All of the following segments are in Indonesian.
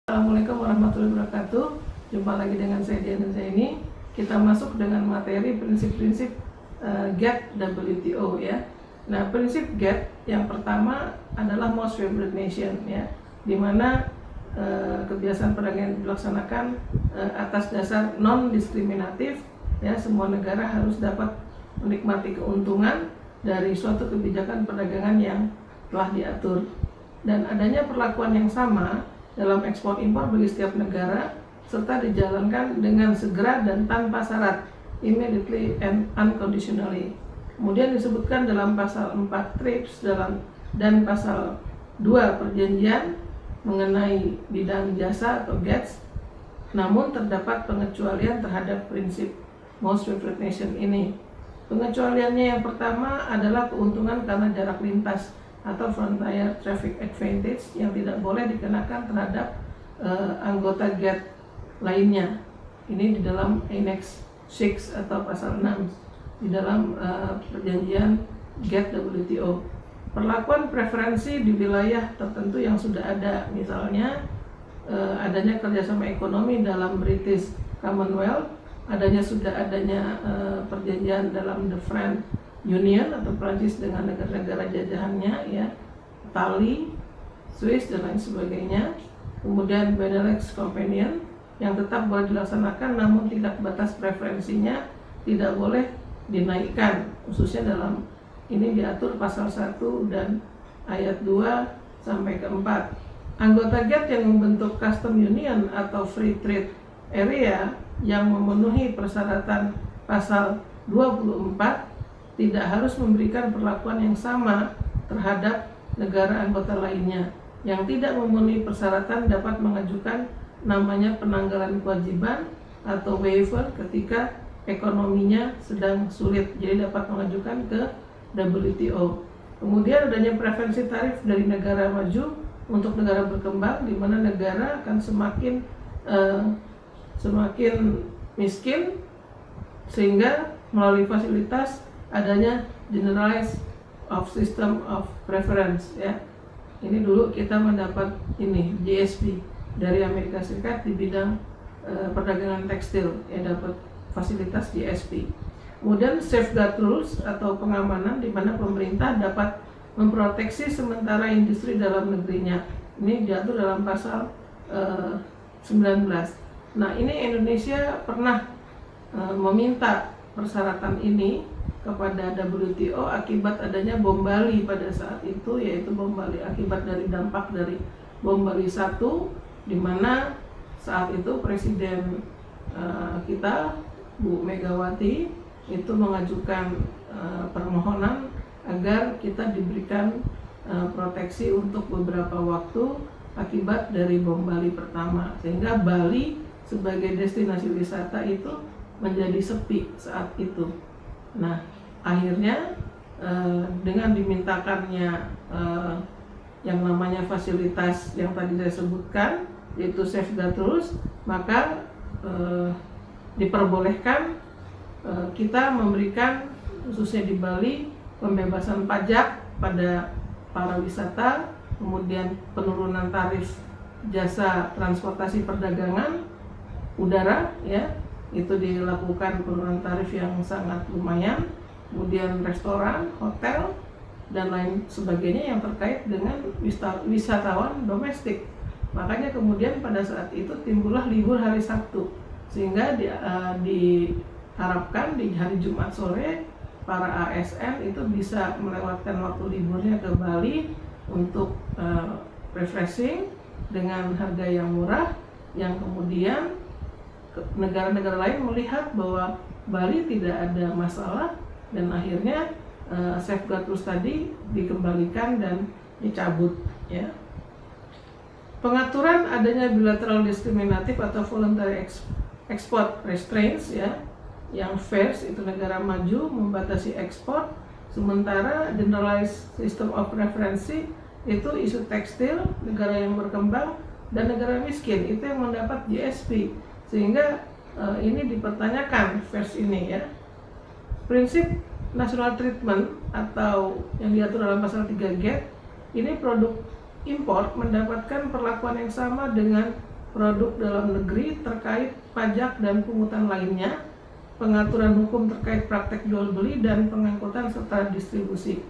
Assalamualaikum warahmatullahi wabarakatuh. Jumpa lagi dengan saya Dian Zaini. Kita masuk dengan materi prinsip-prinsip GATT WTO ya. Nah, prinsip GATT yang pertama adalah Most Favored Nation ya, di mana kebiasaan perdagangan dilaksanakan atas dasar non-diskriminatif ya. Semua negara harus dapat menikmati keuntungan dari suatu kebijakan perdagangan yang telah diatur, dan adanya perlakuan yang sama dalam ekspor impor bagi setiap negara, serta dijalankan dengan segera dan tanpa syarat, immediately and unconditionally. Kemudian disebutkan dalam pasal 4 TRIPS dan pasal 2 perjanjian mengenai bidang jasa atau GATS, namun terdapat pengecualian terhadap prinsip Most Favored Nation ini. Pengecualiannya yang pertama adalah keuntungan karena jarak lintas atau frontier traffic advantage yang tidak boleh dikenakan terhadap anggota GATT lainnya. Ini di dalam Annex 6 atau pasal 6 di dalam perjanjian GATT WTO. Perlakuan preferensi di wilayah tertentu yang sudah ada, misalnya adanya kerjasama ekonomi dalam British Commonwealth, adanya perjanjian dalam the French Union atau Prancis dengan negara-negara jajahannya ya, Itali, Swiss dan lain sebagainya. Kemudian Benelux Companion yang tetap boleh dilaksanakan, namun tingkat batas preferensinya tidak boleh dinaikkan, khususnya dalam ini diatur pasal 1 dan ayat 2 sampai ke 4. Anggota GATT yang membentuk Custom Union atau Free Trade Area yang memenuhi persyaratan pasal 24 tidak harus memberikan perlakuan yang sama terhadap negara anggota lainnya. Yang tidak memenuhi persyaratan dapat mengajukan namanya penanggalan kewajiban atau waiver ketika ekonominya sedang sulit, jadi dapat mengajukan ke WTO. Kemudian adanya preferensi tarif dari negara maju untuk negara berkembang, di mana negara akan semakin miskin, sehingga melalui fasilitas adanya generalized of system of preference ya. Ini dulu kita mendapat ini GSP dari Amerika Serikat di bidang perdagangan tekstil ya, dapat fasilitas GSP. Kemudian safeguard rules atau pengamanan, di mana pemerintah dapat memproteksi sementara industri dalam negerinya. Ini diatur dalam pasal 19. Nah, ini Indonesia pernah meminta persyaratan ini kepada WTO akibat adanya bom Bali pada saat itu, yaitu bom Bali akibat dari dampak dari bom Bali 1, di mana saat itu Presiden kita Bu Megawati itu mengajukan permohonan agar kita diberikan proteksi untuk beberapa waktu akibat dari bom Bali pertama, sehingga Bali sebagai destinasi wisata itu menjadi sepi saat itu. Nah, akhirnya dengan dimintakannya yang namanya fasilitas yang tadi saya sebutkan, yaitu safeguard rules, maka diperbolehkan kita memberikan, khususnya di Bali, pembebasan pajak pada para wisata, kemudian penurunan tarif jasa transportasi perdagangan udara ya, itu dilakukan penurunan tarif yang sangat lumayan. Kemudian restoran, hotel, dan lain sebagainya yang terkait dengan wisatawan domestik. Makanya kemudian pada saat itu timbullah libur hari Sabtu, sehingga diharapkan di hari Jumat sore para ASN itu bisa melewatkan waktu liburnya ke Bali untuk refreshing dengan harga yang murah, yang kemudian negara-negara lain melihat bahwa Bali tidak ada masalah, dan akhirnya safeguard rules tadi dikembalikan dan dicabut ya. Pengaturan adanya bilateral diskriminatif atau voluntary export restraints ya, yang first itu negara maju membatasi ekspor, sementara generalized system of preference itu isu tekstil, negara yang berkembang dan negara miskin itu yang mendapat GSP, sehingga ini dipertanyakan first ini ya. Prinsip national treatment atau yang diatur dalam pasal 3 GATT, ini produk impor mendapatkan perlakuan yang sama dengan produk dalam negeri terkait pajak dan pungutan lainnya, pengaturan hukum terkait praktek jual beli dan pengangkutan serta distribusi.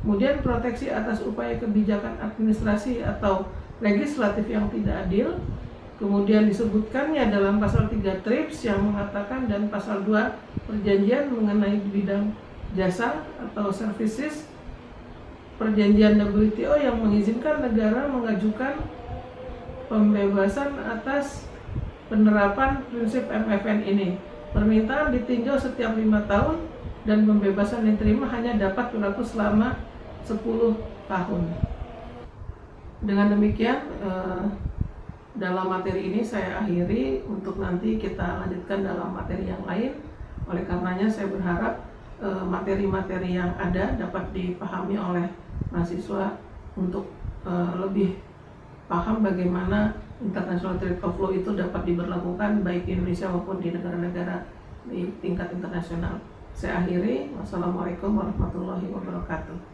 Kemudian proteksi atas upaya kebijakan administrasi atau legislatif yang tidak adil. Kemudian disebutkannya dalam pasal 3 TRIPS yang mengatakan, dan pasal 2 perjanjian mengenai bidang jasa atau services, perjanjian WTO yang mengizinkan negara mengajukan pembebasan atas penerapan prinsip MFN ini. Permintaan ditinjau setiap 5 tahun dan pembebasan diterima hanya dapat berlaku selama 10 tahun. Dengan demikian, dalam materi ini saya akhiri, untuk nanti kita lanjutkan dalam materi yang lain. Oleh karenanya saya berharap materi-materi yang ada dapat dipahami oleh mahasiswa untuk lebih paham bagaimana International Trade of Law itu dapat diberlakukan baik di Indonesia maupun di negara-negara di tingkat internasional. Saya akhiri. Wassalamualaikum warahmatullahi wabarakatuh.